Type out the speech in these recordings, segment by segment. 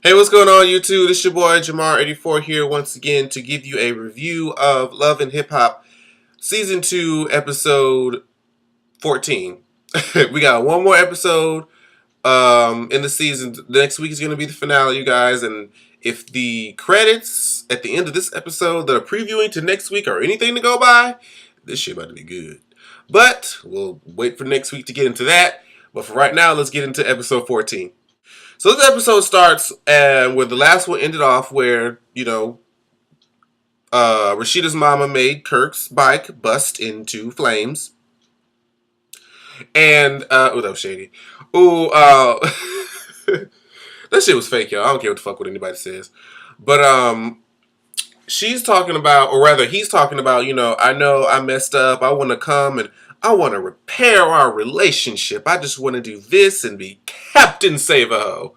Hey, what's going on, YouTube? This is your boy Jamar84 here once again to give you a review of Love and Hip Hop Season 2, Episode 14. We got one more episode in the season. The next week is going to be the finale, you guys. And if the credits at the end of this episode that are previewing to next week are anything to go by, this shit about to be good. But we'll wait for next week to get into that. But for right now, let's get into Episode 14. So this episode starts where the last one ended off, where Rashida's mama made Kirk's bike bust into flames, and oh, that was shady. Ooh, that shit was fake, y'all. I don't care what the fuck what anybody says, but she's talking about, or rather, he's talking about, I know I messed up. I want to come and I want to repair our relationship. I just want to do this and be Captain Save-A-Ho.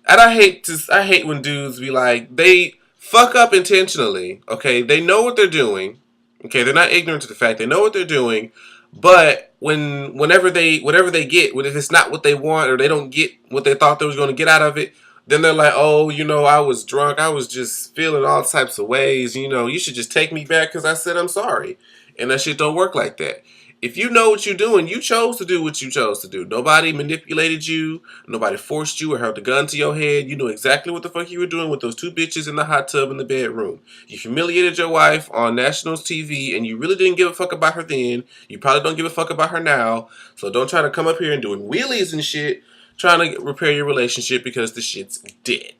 And I hate when dudes be like, they fuck up intentionally, okay? They know what they're doing. Okay, they're not ignorant to the fact they know what they're doing, but whenever they get, if it's not what they want or they don't get what they thought they was going to get out of it, then they're like, oh, I was drunk. I was just feeling all types of ways. You should just take me back because I said I'm sorry. And that shit don't work like that. If you know what you're doing, you chose to do what you chose to do. Nobody manipulated you. Nobody forced you or held a gun to your head. You knew exactly what the fuck you were doing with those two bitches in the hot tub in the bedroom. You humiliated your wife on Nationals TV, and you really didn't give a fuck about her then. You probably don't give a fuck about her now. So don't try to come up here and doing wheelies and shit trying to repair your relationship because the shit's dead.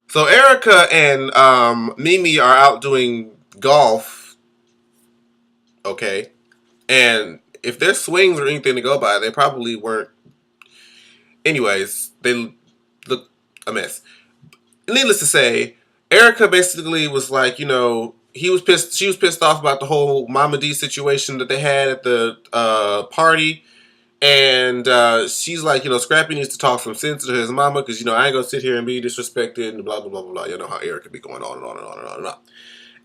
So Erica and Mimi are out doing golf, okay? And if their swings or anything to go by, they probably weren't. Anyways, they look a mess. Needless to say, Erica basically was like, he was pissed. She was pissed off about the whole Mama D situation that they had at the party, and she's like, Scrappy needs to talk some sense to his mama because I ain't gonna sit here and be disrespected and blah blah blah blah blah. You know how Erica be going on and on and on and on and on.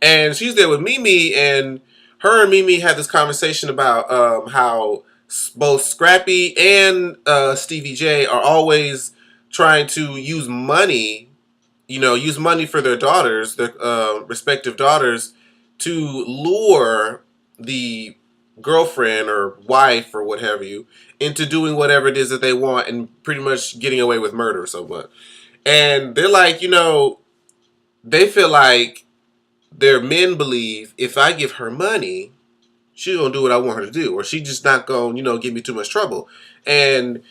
And she's there with Mimi, and her and Mimi had this conversation about how both Scrappy and Stevie J are always trying to use money, use money for their daughters, their respective daughters, to lure the girlfriend or wife or what have you into doing whatever it is that they want and pretty much getting away with murder or somewhat. And they're like, they feel like their men believe if I give her money, she's gonna do what I want her to do, or she just not gonna, give me too much trouble. And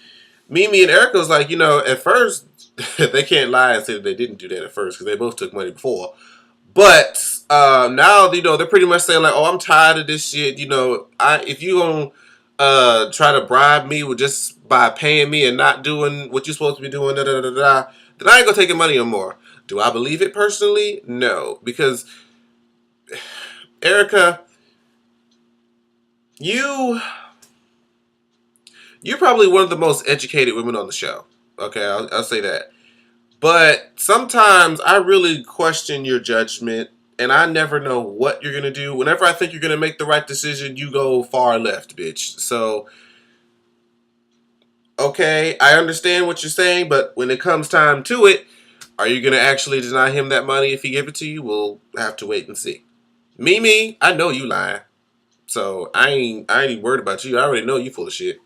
Mimi and Erica was like, at first they can't lie and say that they didn't do that at first because they both took money before. But now, they're pretty much saying like, oh, I'm tired of this shit. If you gonna try to bribe me with just by paying me and not doing what you're supposed to be doing, then I ain't gonna take your money no more. Do I believe it personally? No, because Erica, you're probably one of the most educated women on the show. Okay, I'll say that. But sometimes I really question your judgment, and I never know what you're gonna do. Whenever I think you're gonna make the right decision, you go far left, bitch. So, okay, I understand what you're saying, but when it comes time to it, are you gonna actually deny him that money if he give it to you? We'll have to wait and see. Mimi, I know you lying. So I ain't worried about you. I already know you full of shit.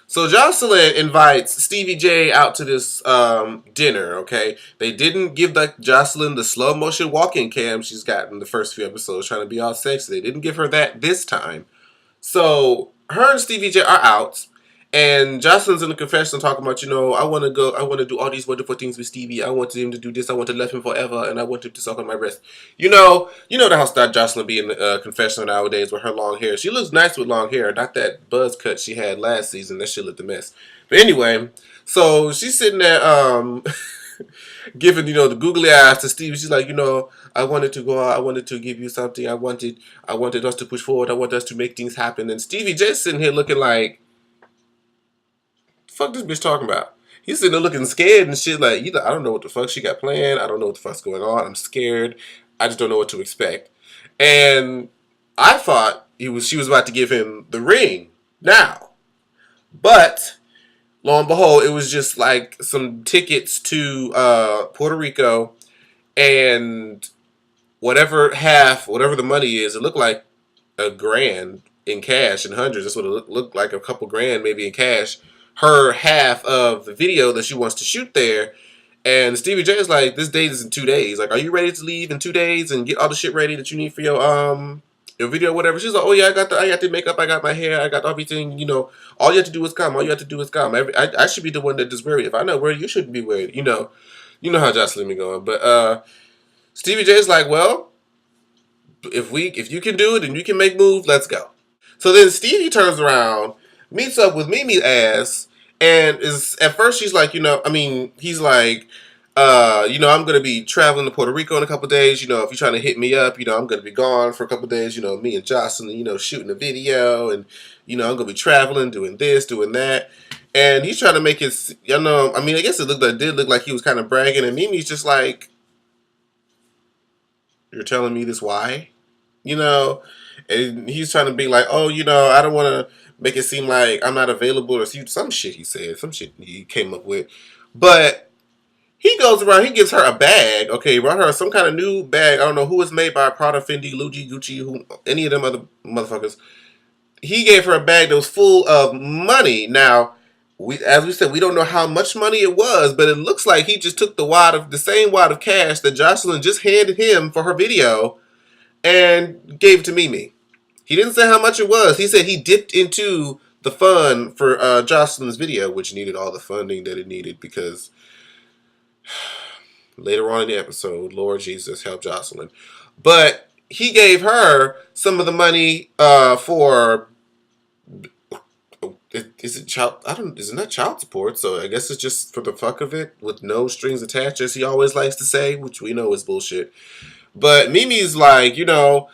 So Jocelyn invites Stevie J out to this dinner, okay? They didn't give Jocelyn the slow motion walk-in cam she's got in the first few episodes trying to be all sexy. They didn't give her that this time. So her and Stevie J are out. And Jocelyn's in the confession talking about, I want to do all these wonderful things with Stevie. I want him to do this. I want to love him forever. And I want him to suck on my breast. The house that Jocelyn be in the confessional nowadays with her long hair. She looks nice with long hair. Not that buzz cut she had last season. That shit looked a mess. But anyway, so she's sitting there giving, the googly eyes to Stevie. She's like, I wanted to go out. I wanted to give you something. I wanted us to push forward. I want us to make things happen. And Stevie J's sitting here looking like, fuck this bitch talking about? He's sitting there looking scared and shit like, I don't know what the fuck she got planned. I don't know what the fuck's going on. I'm scared. I just don't know what to expect. And I thought she was about to give him the ring now. But Lo and behold, it was just like some tickets to Puerto Rico and whatever the money is. It looked like $1,000 in cash and hundreds. That's what it looked like, a couple grand maybe in cash. Her half of the video that she wants to shoot there. And Stevie J is like, this date is in 2 days. Like, are you ready to leave in 2 days and get all the shit ready that you need for your video or whatever? She's like, oh yeah, I got the makeup, I got my hair, I got everything, all you have to do is come. All you have to do is come. I should be the one that is worried. If I know where you shouldn't be worried. You know how Jocelyn be going. But Stevie J is like, well, if you can do it and you can make moves, let's go. So then Stevie turns around, meets up with Mimi's ass, and is at first she's like, he's like, I'm gonna be traveling to Puerto Rico in a couple of days. If you're trying to hit me up, I'm gonna be gone for a couple of days. Me and Jocelyn, shooting a video, and I'm gonna be traveling, doing this, doing that. And he's trying to make it, I guess it did look like he was kind of bragging, and Mimi's just like, you're telling me this why? And he's trying to be like, oh, I don't want to make it seem like I'm not available or some shit he said, some shit he came up with. But he goes around, he gives her a bag, okay, he brought her some kind of new bag. I don't know who it's made by, Prada, Fendi, Gucci, any of them other motherfuckers. He gave her a bag that was full of money. Now, as we said, we don't know how much money it was, but it looks like he just took the same wad of cash that Jocelyn just handed him for her video and gave it to Mimi. He didn't say how much it was. He said he dipped into the fund for Jocelyn's video, which needed all the funding that it needed because later on in the episode, Lord Jesus, help Jocelyn. But he gave her some of the money for. Is it not child support? So I guess it's just for the fuck of it, with no strings attached, as he always likes to say, which we know is bullshit. But Mimi's like, how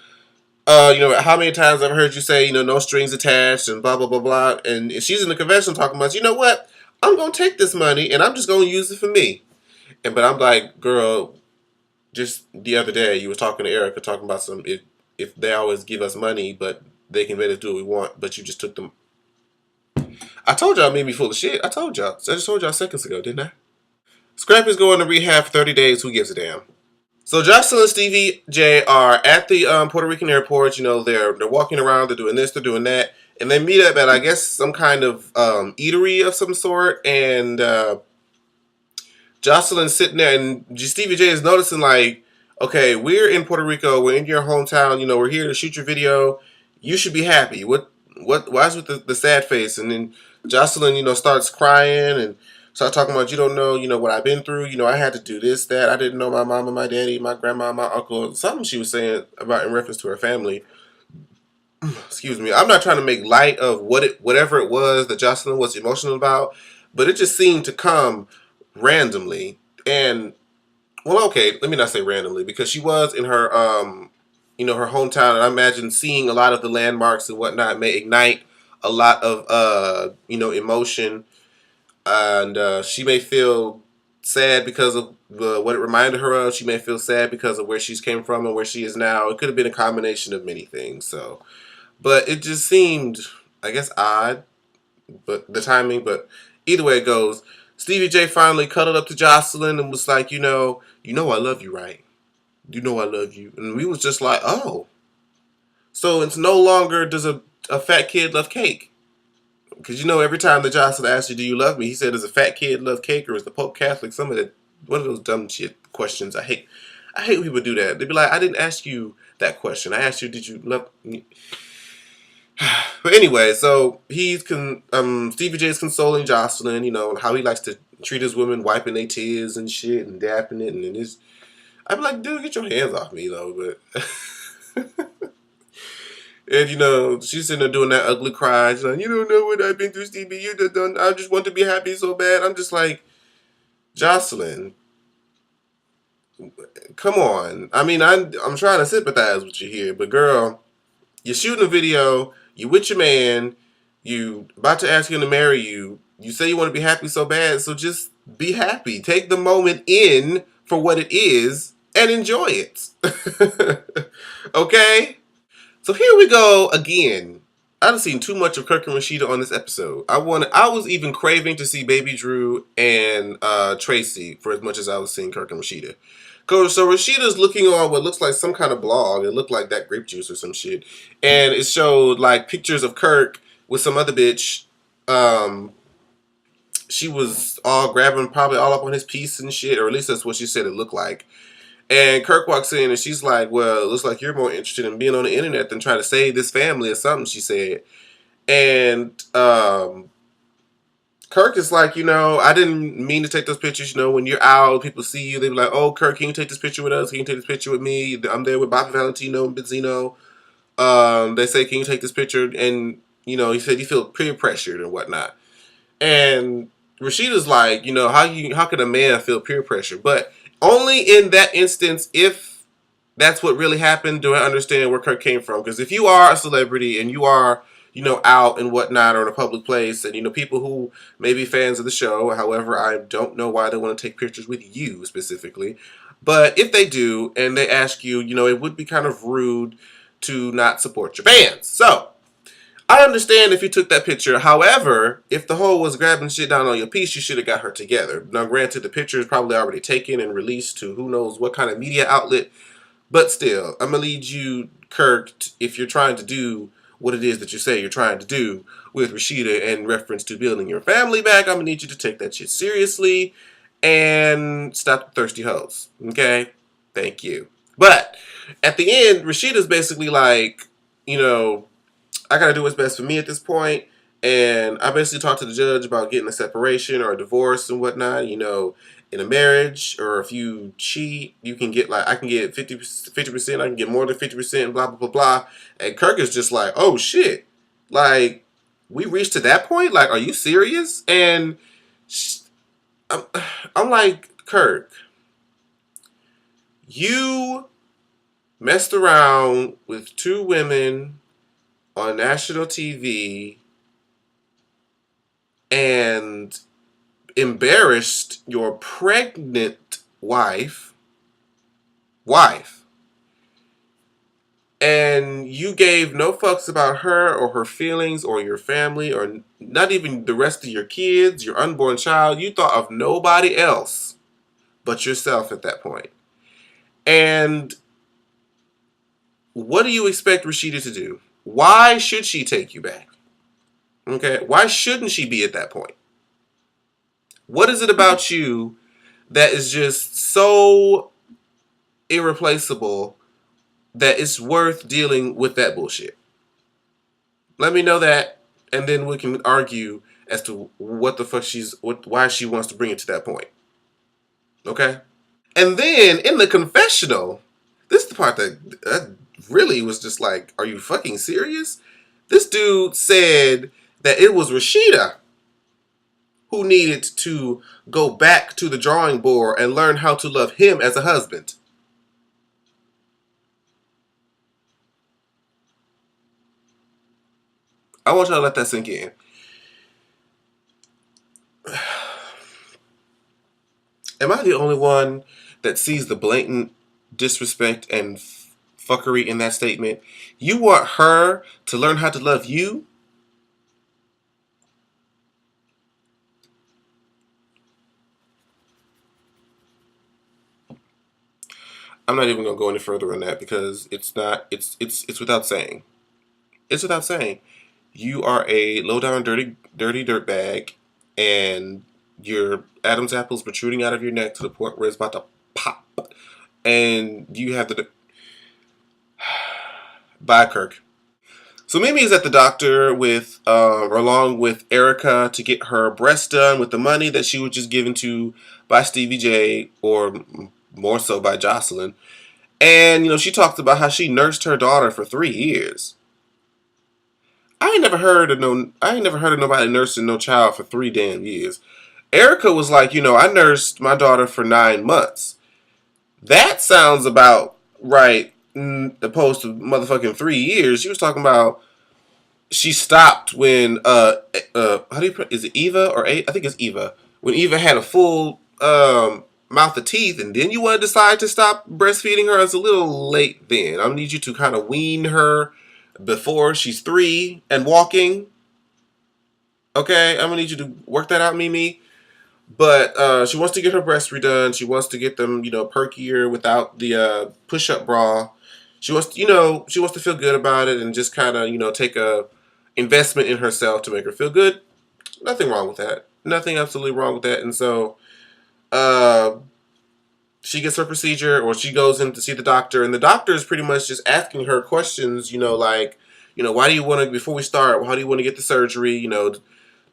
many times I've heard you say, no strings attached and blah, blah, blah, blah. And she's in the convention talking about, you know what? I'm going to take this money and I'm just going to use it for me. But I'm like, girl, just the other day you were talking to Erica talking about if they always give us money, but they can let us do what we want, but you just took them. I told y'all made me full of shit. I just told y'all seconds ago, didn't I? Scrappy's going to rehab for 30 days. Who gives a damn? So Jocelyn and Stevie J are at the Puerto Rican airport. They're walking around. They're doing this. They're doing that. And they meet up at, I guess, some kind of eatery of some sort. And Jocelyn's sitting there. And Stevie J is noticing, like, okay, we're in Puerto Rico. We're in your hometown. We're here to shoot your video. You should be happy. Why is with the sad face? And then Jocelyn, starts crying and start talking about, you don't know, what I've been through. I had to do this, that. I didn't know my mama, my daddy, my grandma, my uncle. Something she was saying about in reference to her family. Excuse me. I'm not trying to make light of whatever it was that Jocelyn was emotional about, but it just seemed to come randomly. And, well, okay, let me not say randomly, because she was in her, her hometown, and I imagine seeing a lot of the landmarks and whatnot may ignite a lot of, emotion. And she may feel sad because of what it reminded her of. She may feel sad because of where she's came from and where she is now. It could have been a combination of many things. But it just seemed, I guess, odd, but the timing. But either way it goes, Stevie J finally cuddled up to Jocelyn and was like, I love you, right? You know I love you. And we was just like, oh. So it's no longer does a fat kid love cake. Because every time that Jocelyn asks you, do you love me? He said, does a fat kid love cake or is the Pope Catholic? One of those dumb shit questions. I hate when people do that. They'd be like, I didn't ask you that question. I asked you, did you love me? But anyway, so Stevie J is consoling Jocelyn, how he likes to treat his women, wiping their tears and shit and dapping it. And then I'd be like, dude, get your hands off me, but... And, she's sitting there doing that ugly cry. She's like, you don't know what I've been through, Stevie. You just don't. I just want to be happy so bad. I'm just like, Jocelyn, come on. I'm trying to sympathize with you here. But, girl, you're shooting a video. You with your man. You about to ask him to marry you. You say you want to be happy so bad. So just be happy. Take the moment in for what it is and enjoy it. Okay? So here we go again. I've seen too much of Kirk and Rashida on this episode. I was even craving to see Baby Drew and Tracy for as much as I was seeing Kirk and Rashida. So Rashida's looking on what looks like some kind of blog. It looked like that grape juice or some shit, and it showed like pictures of Kirk with some other bitch. She was all grabbing probably all up on his piece and shit, or at least that's what she said it looked like. And Kirk walks in and she's like, well, it looks like you're more interested in being on the internet than trying to save this family or something, she said. And Kirk is like, I didn't mean to take those pictures. When you're out, people see you, they be like, oh, Kirk, can you take this picture with us? Can you take this picture with me? I'm there with Bobby Valentino and Benzino. They say, can you take this picture? And, he said you feel peer pressured and whatnot. And Rashida's like, how can a man feel peer pressure? But only in that instance, if that's what really happened, do I understand where Kirk came from. Because if you are a celebrity and you are, out and whatnot or in a public place, and, people who may be fans of the show, however, I don't know why they want to take pictures with you specifically. But if they do, and they ask you, it would be kind of rude to not support your fans. So, I understand if you took that picture. However, if the hoe was grabbing shit down on your piece, you should have got her together. Now, granted, the picture is probably already taken and released to who knows what kind of media outlet. But still, I'm going to lead you, Kirk, if you're trying to do what it is that you say you're trying to do with Rashida in reference to building your family back, I'm going to need you to take that shit seriously and stop the thirsty hoes. Okay? Thank you. But at the end, Rashida's basically like, I gotta do what's best for me at this point. And I basically talked to the judge about getting a separation or a divorce and whatnot. In a marriage, or if you cheat, you can get I can get 50%, I can get more than 50%, blah, blah, blah, blah. And Kirk is just like, oh shit. Like, we reached to that point? Like, are you serious? And I'm like, Kirk, you messed around with two women on national TV and embarrassed your pregnant wife, and you gave no fucks about her or her feelings or your family or not even the rest of your kids, your unborn child. You thought of nobody else but yourself at that point. And what do you expect Rashida to do? Why should she take you back? Okay, why shouldn't she be at that point? What is it about you that is just so irreplaceable that it's worth dealing with that bullshit? Let me know that, and then we can argue as to what the fuck why she wants to bring it to that point. Okay? And then in the confessional, this is the part that really was just like, are you fucking serious? This dude said that it was Rashida who needed to go back to the drawing board and learn how to love him as a husband. I want y'all to let that sink in. Am I the only one that sees the blatant disrespect and fuckery in that statement? You want her to learn how to love you? I'm not even gonna go any further on that because it's without saying. It's without saying. You are a low down dirty dirtbag, and your Adam's apple is protruding out of your neck to the point where it's about to pop. And you have the bye, Kirk. So Mimi is at the doctor with, along with Erica, to get her breast done with the money that she was just given to by Stevie J, or more so by Jocelyn. And she talked about how she nursed her daughter for 3 years. I ain't never heard of nobody nursing no child for 3 damn years. Erica was like, I nursed my daughter for 9 months. That sounds about right. Opposed to motherfucking 3 years. She was talking about she stopped when how do you is it Eva or I think it's Eva, when Eva had a full mouth of teeth, and then you want to decide to stop breastfeeding her. It's a little late then. I need you to kind of wean her before she's 3 and walking. Okay, I'm gonna need you to work that out, Mimi. But she wants to get her breasts redone. She wants to get them, perkier without the push-up bra. She wants to feel good about it and just kind of, take a investment in herself to make her feel good. Nothing wrong with that. Nothing absolutely wrong with that. And so, uh, she gets her procedure, or she goes in to see the doctor, and the doctor is pretty much just asking her questions. Like, why do you want to? Before we start, how do you want to get the surgery? Does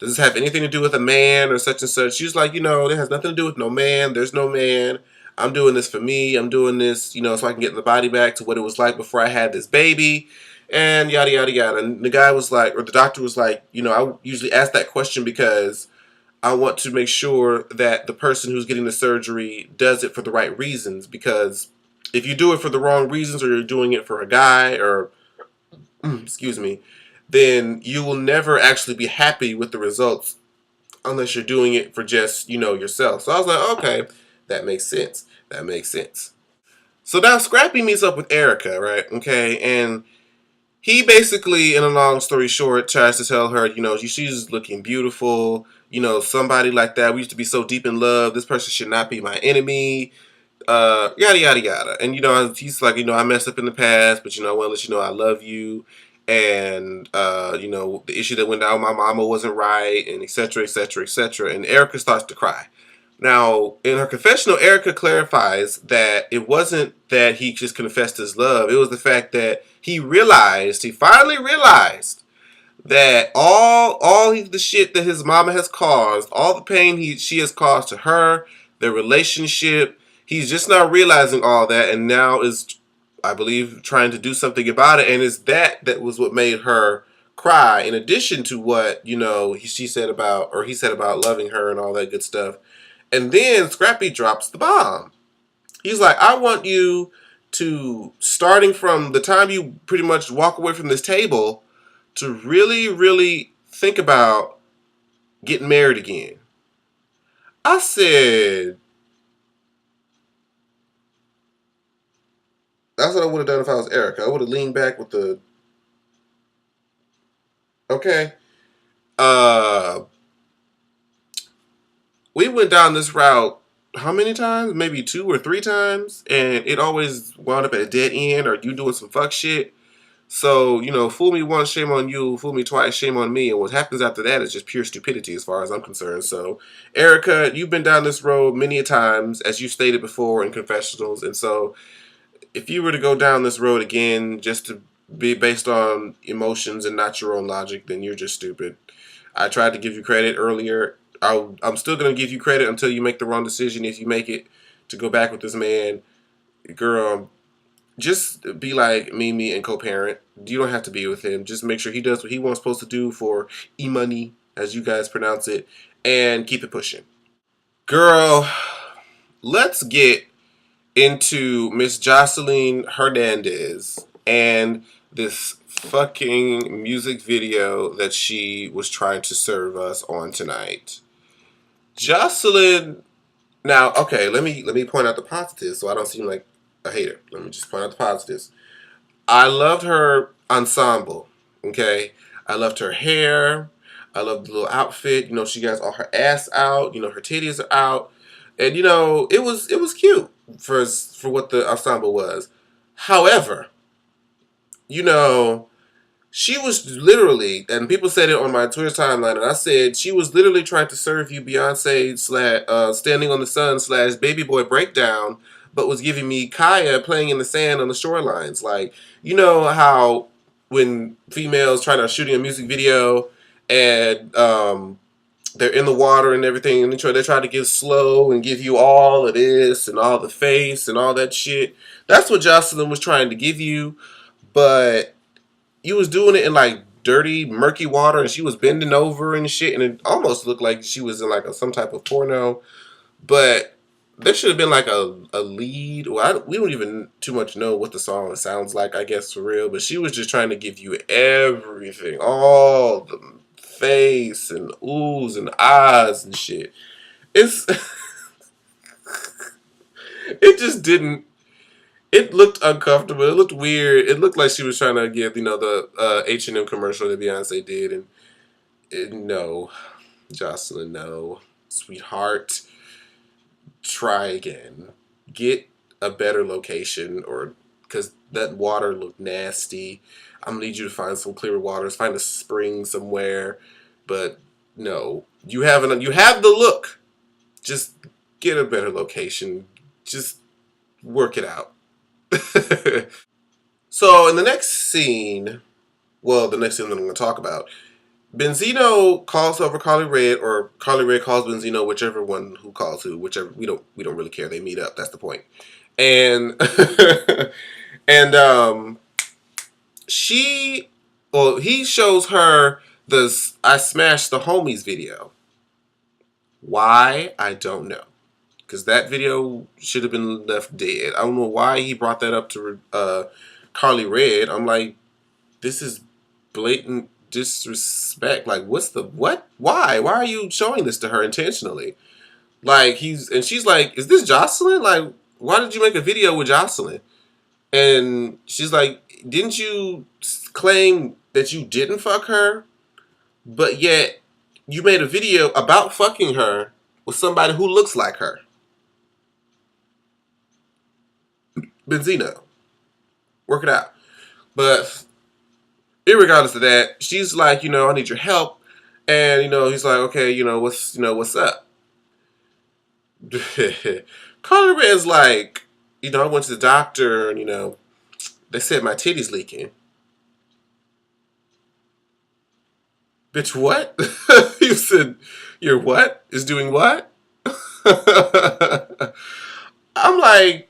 this have anything to do with a man or such and such? She's like, it has nothing to do with no man. There's no man. I'm doing this for me. I'm doing this, so I can get the body back to what it was like before I had this baby, and yada yada yada. And the guy was like, or the doctor was like, I usually ask that question because I want to make sure that the person who's getting the surgery does it for the right reasons. Because if you do it for the wrong reasons, or you're doing it for a guy, or excuse me, then you will never actually be happy with the results unless you're doing it for just, yourself. So I was like, okay, that makes sense. That makes sense. So now Scrappy meets up with Erica, right? Okay, and he basically, in a long story short, tries to tell her, she's looking beautiful. Somebody like that, we used to be so deep in love. This person should not be my enemy. Yada yada yada. And he's like, I messed up in the past, but I want to let you know I love you. And the issue that went down, my mama wasn't right, and etc. etc. etc. And Erica starts to cry. Now, in her confessional, Erica clarifies that it wasn't that he just confessed his love. It was the fact that he finally realized that all the shit that his mama has caused, all the pain she has caused to her, their relationship, he's just now realizing all that, and now is, I believe, trying to do something about it. And it's that was what made her cry, in addition to what he said about loving her and all that good stuff. And then Scrappy drops the bomb. He's like, I want you to, starting from the time you pretty much walk away from this table, to really, really think about getting married again. I said, that's what I would have done if I was Erica. I would have leaned back with the, okay. Uh, we went down this route how many times? Maybe 2 or 3 times, and it always wound up at a dead end, or you doing some fuck shit. So, fool me once, shame on you. Fool me twice, shame on me. And what happens after that is just pure stupidity as far as I'm concerned. So, Erica, you've been down this road many a times, as you stated before in confessionals. And so, if you were to go down this road again just to be based on emotions and not your own logic, then you're just stupid. I tried to give you credit earlier. I'm still going to give you credit until you make the wrong decision. If you make it to go back with this man, girl, just be like Mimi and co-parent. You don't have to be with him. Just make sure he does what he wants supposed to do for e-money, as you guys pronounce it, and keep it pushing. Girl, let's get into Miss Jocelyn Hernandez and this fucking music video that she was trying to serve us on tonight. Jocelyn, now, okay, let me point out the positives so I don't seem like a hater. Let me just point out the positives. I loved her ensemble. Okay, I loved her hair. I loved the little outfit. She got all her ass out. Her titties are out, and it was cute for what the ensemble was. However, you know she was literally, and people said it on my Twitter timeline, and I said she was literally trying to serve you Beyonce Standing on the Sun / Baby Boy Breakdown, but was giving me Kaya playing in the sand on the shorelines. Like, you know how when females try to shooting a music video and they're in the water and everything, and they try to get slow and give you all of this and all the face and all that shit. That's what Jocelyn was trying to give you, but you was doing it in like dirty, murky water, and she was bending over and shit, and it almost looked like she was in like some type of porno. But there should have been like a lead. Well, we don't even too much know what the song sounds like, I guess, for real. But she was just trying to give you everything, all the face and oohs and ahs and shit. It's it just didn't. It looked uncomfortable. It looked weird. It looked like she was trying to give, the H&M commercial that Beyonce did, and no, Jocelyn, no, sweetheart, try again. Get a better location, or because that water looked nasty. I'm gonna need you to find some clearer waters. Find a spring somewhere, but no, you have the look. Just get a better location. Just work it out. So in the next scene, well, the next scene that I'm going to talk about, Benzino calls over Carly Red, or Carly Red calls Benzino, whichever one who calls who, whichever we don't really care. They meet up. That's the point. And and she, well, he shows her the "I Smashed the Homies" video. Why, I don't know, because that video should have been left dead. I don't know why he brought that up to Carly Red. I'm like, this is blatant disrespect. Like, what's the what? Why? Why are you showing this to her intentionally? Like, she's like, is this Jocelyn? Like, why did you make a video with Jocelyn? And she's like, didn't you claim that you didn't fuck her, but yet you made a video about fucking her with somebody who looks like her? Benzino, work it out. But irregardless of that, she's like, I need your help. And, he's like, okay, what's up? Carly Red's like, I went to the doctor and, they said my titty's leaking. Bitch, what? You said, your what? Is doing what? I'm like,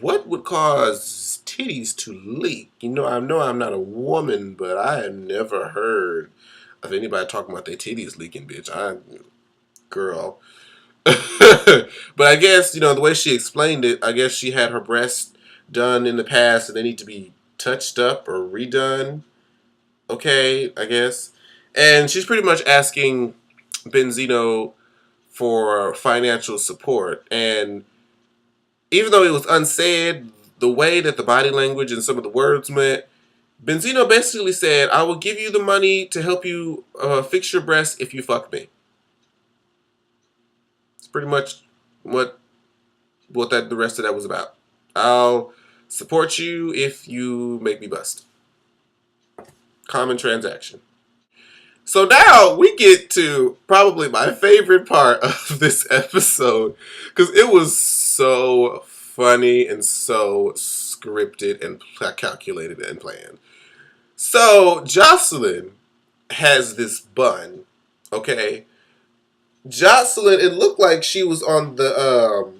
what would cause titties to leak? I know I'm not a woman, but I have never heard of anybody talking about their titties leaking, bitch. Girl. But I guess, the way she explained it, I guess she had her breasts done in the past and they need to be touched up or redone. Okay, I guess. And she's pretty much asking Benzino for financial support. And even though it was unsaid, the way that the body language and some of the words went, Benzino basically said, I will give you the money to help you fix your breasts if you fuck me. It's pretty much what the rest of that was about. I'll support you if you make me bust. Common transaction. So now we get to probably my favorite part of this episode, because it was so funny and so scripted and calculated and planned. So Jocelyn has this bun, okay? Jocelyn, it looked like she was on the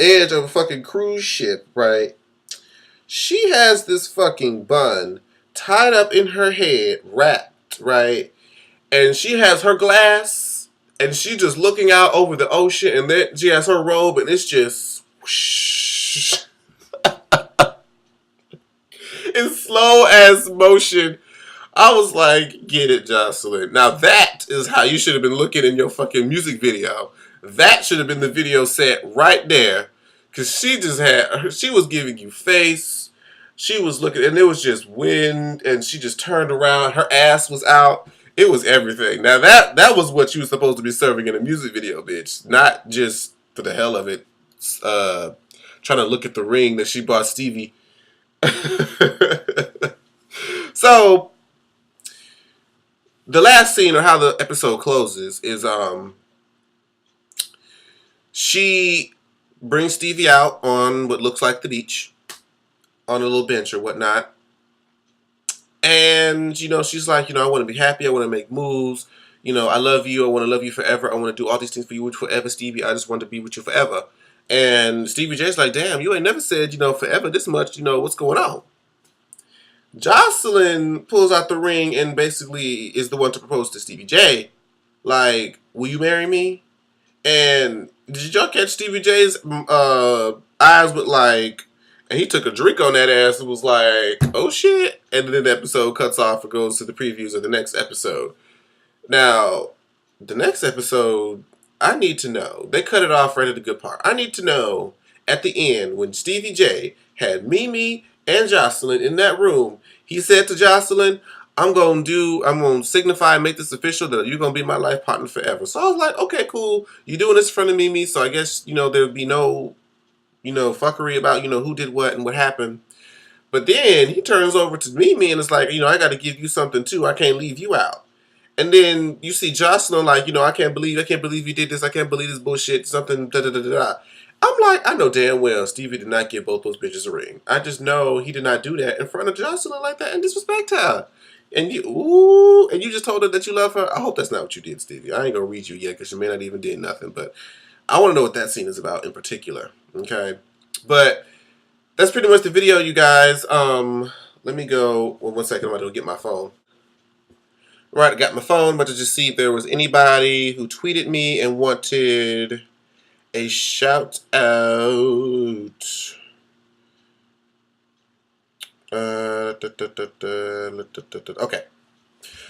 edge of a fucking cruise ship, right? She has this fucking bun tied up in her head, wrapped, right? And she has her glass, and she just looking out over the ocean, and then she has her robe, and it's just whoosh, in slow as motion. I was like, get it, Jocelyn. Now that is how you should have been looking in your fucking music video. That should have been the video set right there. Because she was giving you face. She was looking, and it was just wind, and she just turned around. Her ass was out. It was everything. Now that was what you were supposed to be serving in a music video, bitch. Not just for the hell of it. Trying to look at the ring that she bought Stevie. So the last scene, or how the episode closes, is she brings Stevie out on what looks like the beach, on a little bench or whatnot. And, she's like, I want to be happy. I want to make moves. I love you. I want to love you forever. I want to do all these things for you forever, Stevie. I just want to be with you forever. And Stevie J's like, damn, you ain't never said, forever this much. What's going on? Jocelyn pulls out the ring and basically is the one to propose to Stevie J. Like, will you marry me? And did y'all catch Stevie J's eyes with like, and he took a drink on that ass and was like, oh shit. And then the episode cuts off and goes to the previews of the next episode. Now, the next episode, I need to know. They cut it off right at the good part. I need to know at the end when Stevie J had Mimi and Joseline in that room, he said to Joseline, I'm gonna signify and make this official that you're gonna be my life partner forever. So I was like, okay, cool. You're doing this in front of Mimi, so I guess, there would be no, fuckery about, who did what and what happened. But then he turns over to Mimi and it's like, I gotta give you something too. I can't leave you out. And then you see Joseline like, I can't believe you did this. I can't believe this bullshit. Something da da da da. I'm like, I know damn well Stevie did not give both those bitches a ring. I just know he did not do that in front of Joseline like that and disrespect her. And you just told her that you love her. I hope that's not what you did, Stevie. I ain't gonna read you yet because you may not even did nothing. But I want to know what that scene is about in particular. Okay, but that's pretty much the video, you guys. Let me go. Well, 1 second. I'm going to get my phone. Right, I got my phone. But to just see if there was anybody who tweeted me and wanted a shout out. Okay.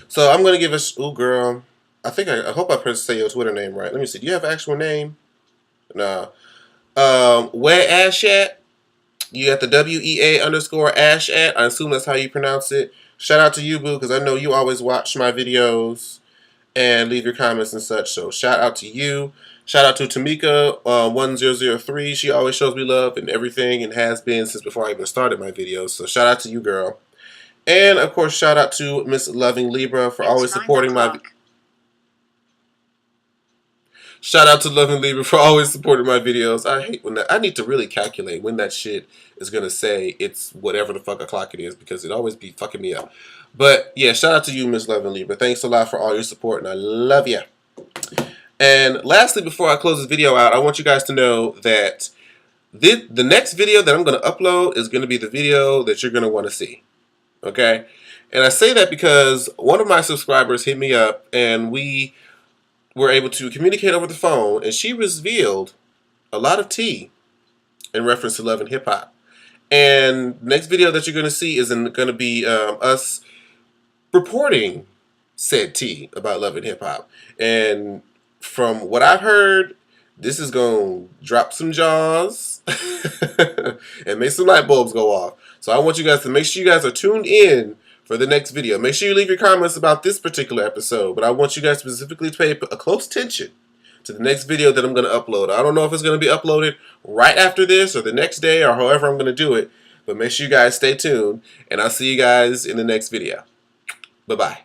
So I'm gonna give us. Oh, girl. I hope I say your Twitter name right. Let me see. Do you have an actual name? Nah. Where Ash at? You got the WEA_Ash at. I assume that's how you pronounce it. Shout out to you, boo, because I know you always watch my videos and leave your comments and such. So shout out to you. Shout out to Tamika 1003. She always shows me love and everything and has been since before I even started my videos. So shout out to you, girl. And of course, shout out to Miss Loving Libra for always supporting my. Shout out to Loving Libra for always supporting my videos. I hate when I need to really calculate when that shit is gonna say it's whatever the fuck o'clock it is because it always be fucking me up. But yeah, shout out to you, Miss Loving Libra. Thanks a lot for all your support, and I love you. And lastly, before I close this video out, I want you guys to know that the next video that I'm going to upload is going to be the video that you're going to want to see. Okay? And I say that because one of my subscribers hit me up and we were able to communicate over the phone, and she revealed a lot of tea in reference to love and hip hop. And the next video that you're going to see is going to be us reporting said tea about love and hip hop. And from what I've heard, this is going to drop some jaws and make some light bulbs go off. So I want you guys to make sure you guys are tuned in for the next video. Make sure you leave your comments about this particular episode, but I want you guys specifically to pay a close attention to the next video that I'm going to upload. I don't know if it's going to be uploaded right after this or the next day or however I'm going to do it, but make sure you guys stay tuned, and I'll see you guys in the next video. Bye-bye.